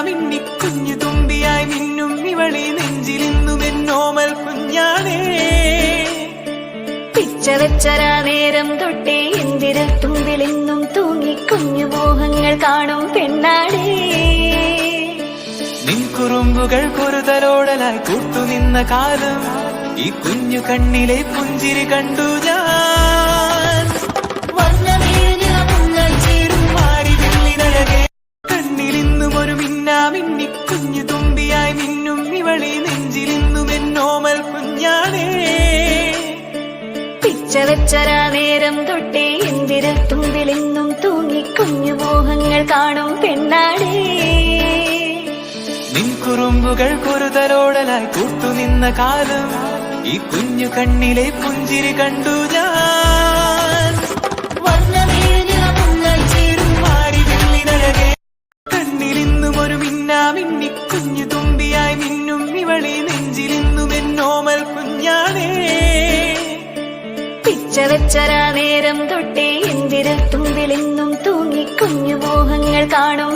മിന്നി കുഞ്ഞു തുമ്പിയായി മിന്നും ഇവളെ നെഞ്ചിലിന്നും എന്നോമൽ കുഞ്ഞാണേ. പിച്ചവെച്ചരാ നേരം തൊട്ടേ എന്തിരൽ തുമ്പിലെന്നും തൂങ്ങി കുഞ്ഞു മോഹങ്ങൾ കാണും പെണ്ണാടേ. നിൻ കുറുമ്പുകൾ കുറുതലോടലായി കൂട്ടുനിന്ന കാലം ഈ കുഞ്ഞു കണ്ണിലെ പുഞ്ചിരി കണ്ടു ഞാൻ. കണ്ണിലിന്നും ഒരു മിന്നാ മിന്നി കുഞ്ഞു തുമ്പിയായി മിന്നും ഇവളെ നെഞ്ചിലിന്നും എന്നോമൽ കുഞ്ഞാണേ. പിച്ചവെച്ചരാ നേരം തൊട്ടേ എന്തിരൽ തുമ്പിലെന്നും തൂങ്ങി കുഞ്ഞു മോഹങ്ങൾ കാണും പെണ്ണാടേ. നിൻ കുറുമ്പുകൾ കുറുതലോടലായി കൂട്ടുനിന്ന കാലം ഈ കുഞ്ഞു കണ്ണിലെ പുഞ്ചിരി കണ്ടു ഞാൻ. കണ്ണിലിന്നും ഒരു മിന്നാ മിന്നി കുഞ്ഞു തുമ്പിയായി മിന്നും ഇവളെ നെഞ്ചിലിന്നും എന്നോമൽ കുഞ്ഞാണേ. പിച്ചവെച്ചരാ നേരം തൊട്ടേ എന്തിരൽ തുമ്പിലെന്നും തൂങ്ങി കുഞ്ഞു മോഹങ്ങൾ കാണും